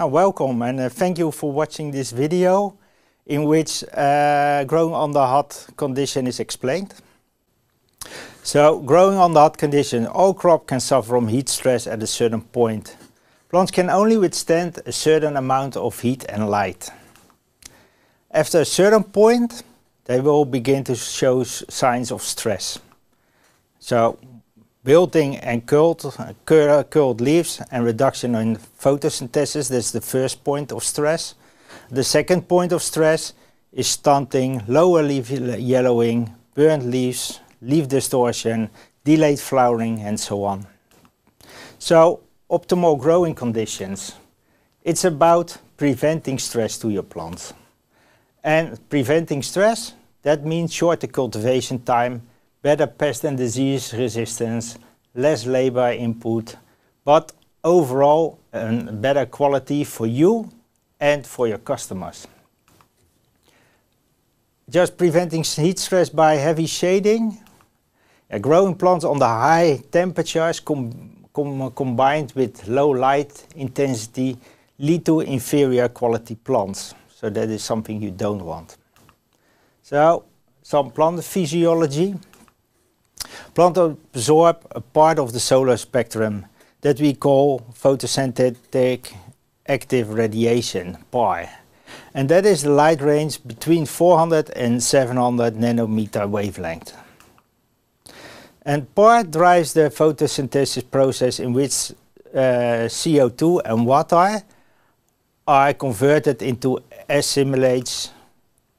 Welcome and thank you for watching this video in which growing under hot condition is explained. So, growing under hot condition, all crop can suffer from heat stress at a certain point. Plants can only withstand a certain amount of heat and light. After a certain point, they will begin to show signs of stress. So, wilting and curled leaves and reduction in photosynthesis, that's the first point of stress. The second point of stress is stunting, lower leaf yellowing, burnt leaves, leaf distortion, delayed flowering and so on. So, optimal growing conditions. It's about preventing stress to your plants. And preventing stress, that means shorter cultivation time, better pest and disease resistance, less labor input, but overall a better quality for you and for your customers. Just preventing heat stress by heavy shading. Growing plants under high temperatures combined with low light intensity lead to inferior quality plants. So that is something you don't want. So, some plant physiology. Plants absorb a part of the solar spectrum that we call photosynthetic active radiation, PAR. And that is the light range between 400 and 700 nanometer wavelength. And PAR drives the photosynthesis process in which CO2 and water are converted into assimilates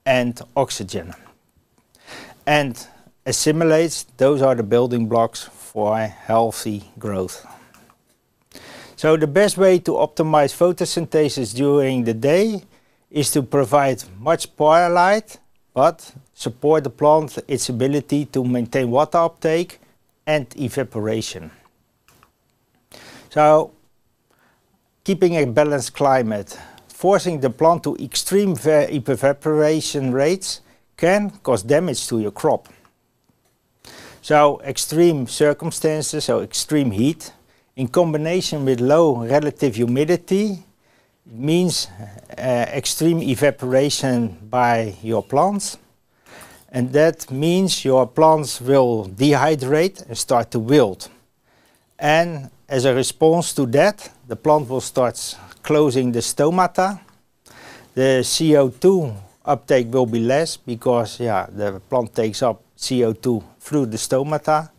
and oxygen. And assimilates, those are the building blocks for healthy growth. So the best way to optimize photosynthesis during the day is to provide much PAR light, but support the plant its ability to maintain water uptake and evaporation. So, keeping a balanced climate, forcing the plant to extreme evaporation rates can cause damage to your crop. So, extreme circumstances, so extreme heat, in combination with low relative humidity, means extreme evaporation by your plants. And that means your plants will dehydrate and start to wilt. And as a response to that, the plant will start closing the stomata. The CO2 uptake will be less because the plant takes up CO2 through the stomata,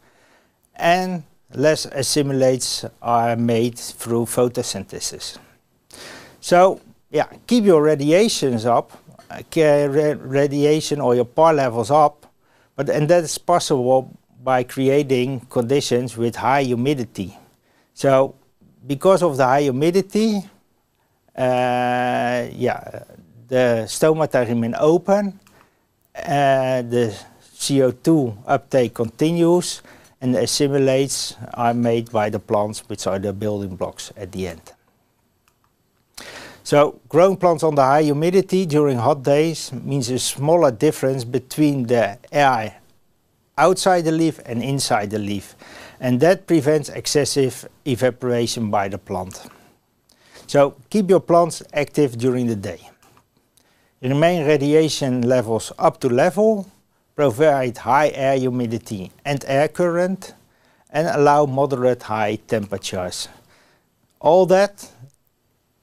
and less assimilates are made through photosynthesis. So, keep your radiations up, radiation or your PAR levels up, and that is possible by creating conditions with high humidity. So, because of the high humidity, the stomata remain open, the CO2 uptake continues, and the assimilates are made by the plants, which are the building blocks at the end. So, growing plants under high humidity during hot days means a smaller difference between the air outside the leaf and inside the leaf. And that prevents excessive evaporation by the plant. So, keep your plants active during the day. Remain radiation levels up to level, provide high air humidity and air current, and allow moderate high temperatures. All that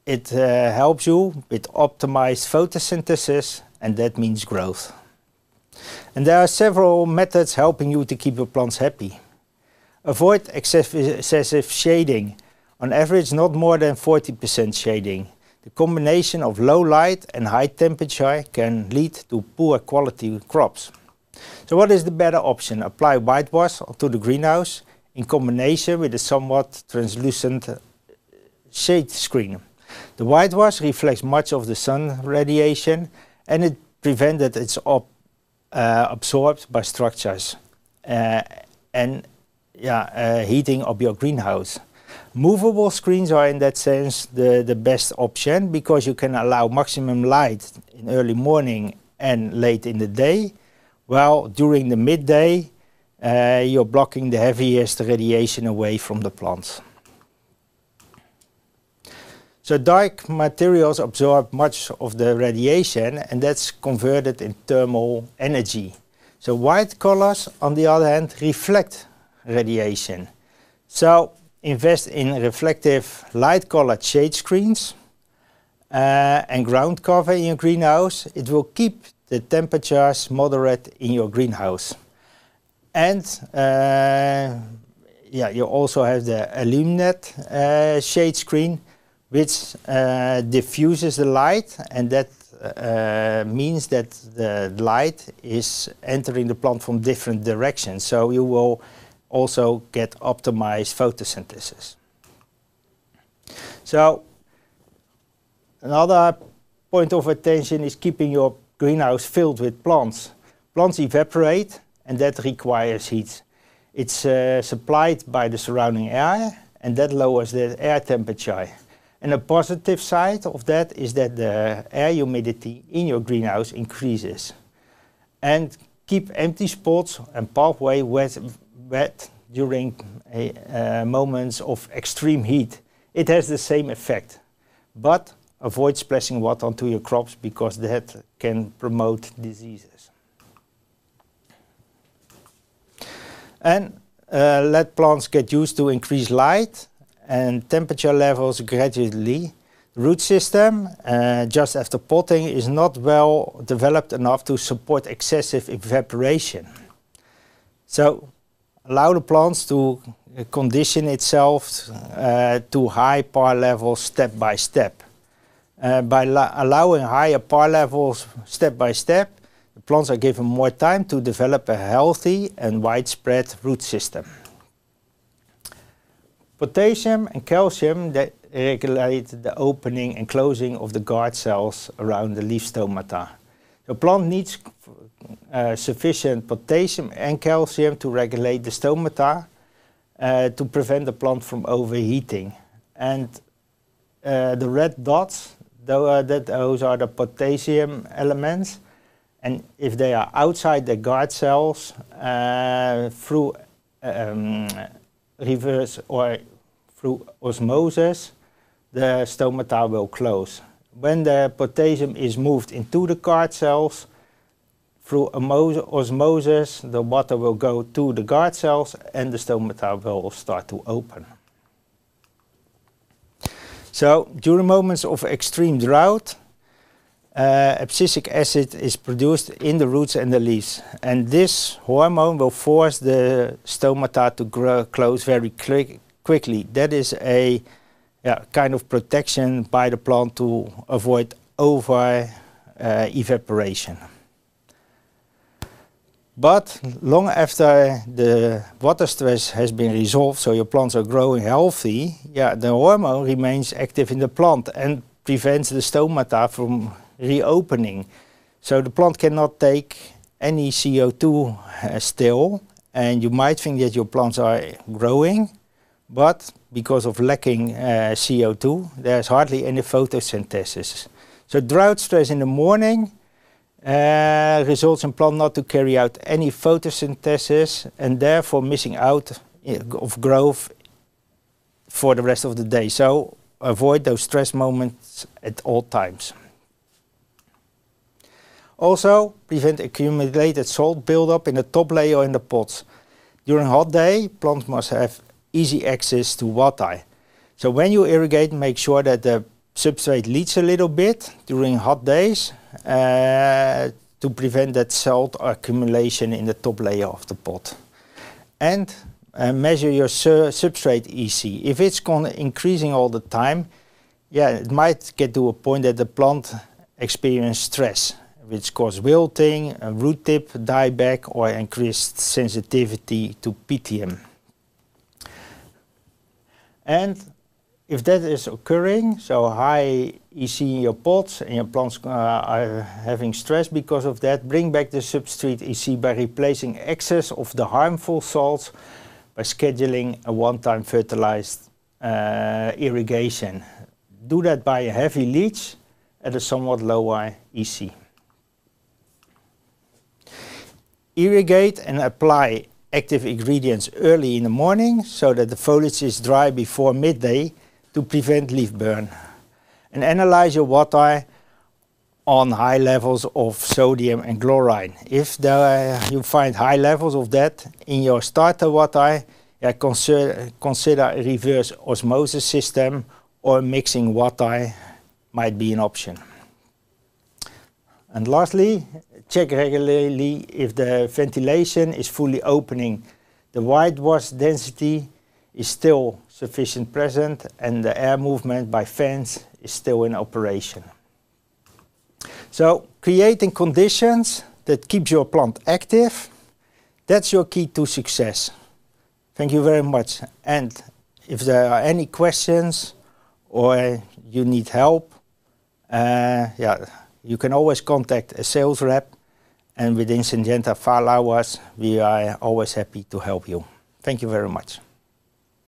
it helps you with optimized photosynthesis, and that means growth. And there are several methods helping you to keep your plants happy. Avoid excessive shading. On average, not more than 40% shading. The combination of low light and high temperature can lead to poor quality crops. So what is the better option? Apply whitewash to the greenhouse in combination with a somewhat translucent shade screen. The whitewash reflects much of the sun radiation, and it prevents that it's absorbed by structures and heating of your greenhouse. Movable screens are in that sense the best option, because you can allow maximum light in early morning and late in the day, while during the midday you're blocking the heaviest radiation away from the plants. So dark materials absorb much of the radiation, and that's converted in thermal energy. So white colors, on the other hand, reflect radiation. So invest in reflective light colored shade screens and ground cover in your greenhouse. It will keep the temperatures moderate in your greenhouse. And yeah, you also have the Illuminate shade screen, which diffuses the light, and that means that the light is entering the plant from different directions. So you will also get optimized photosynthesis. So another point of attention is keeping your greenhouse filled with plants. Plants evaporate, and that requires heat. It's supplied by the surrounding air, and that lowers the air temperature. And the positive side of that is that the air humidity in your greenhouse increases. And keep empty spots and pathway wet during moments of extreme heat. It has the same effect, but avoid splashing water onto your crops because that can promote diseases. And let plants get used to increased light and temperature levels gradually. The root system, just after potting, is not well developed enough to support excessive evaporation. So allow the plants to condition itself to high par levels step by step. By allowing higher par levels step by step, the plants are given more time to develop a healthy and widespread root system. Potassium and calcium that regulate the opening and closing of the guard cells around the leaf stomata. The plant needs sufficient potassium and calcium to regulate the stomata to prevent the plant from overheating. And the red dots, those are the potassium elements. And if they are outside the guard cells, through reverse or through osmosis, the stomata will close. When the potassium is moved into the guard cells, through osmosis, the water will go to the guard cells and the stomata will start to open. So, during moments of extreme drought, abscisic acid is produced in the roots and the leaves, and this hormone will force the stomata to close very quickly. That is a kind of protection by the plant to avoid over evaporation. But long after the water stress has been resolved, so your plants are growing healthy, the hormone remains active in the plant and prevents the stomata from reopening. So the plant cannot take any CO2 still, and you might think that your plants are growing, but because of lacking CO2, there's hardly any photosynthesis. So drought stress in the morning results in plant not to carry out any photosynthesis and therefore missing out of growth for the rest of the day. So avoid those stress moments at all times. Also, prevent accumulated salt buildup in the top layer in the pots. During hot day, plants must have easy access to water. So when you irrigate, make sure that the substrate leaches a little bit during hot days to prevent that salt accumulation in the top layer of the pot. And measure your substrate EC. If it's increasing all the time, it might get to a point that the plant experiences stress, which causes wilting, a root tip dieback, or increased sensitivity to PTM. And if that is occurring, so high EC in your pots and your plants are having stress because of that, bring back the substrate EC by replacing excess of the harmful salts by scheduling a one-time fertilized irrigation. Do that by a heavy leach at a somewhat lower EC. Irrigate and apply active ingredients early in the morning so that the foliage is dry before midday to prevent leaf burn. and analyze your water on high levels of sodium and chloride. If you find high levels of that in your starter water, consider a reverse osmosis system, or mixing water might be an option. And lastly, check regularly if the ventilation is fully opening, the whitewash density is still sufficient present, and the air movement by fans is still in operation. So creating conditions that keeps your plant active, that's your key to success. Thank you very much. And if there are any questions or you need help, you can always contact a sales rep, and within Syngenta 4 hours we are always happy to help you. Thank you very much.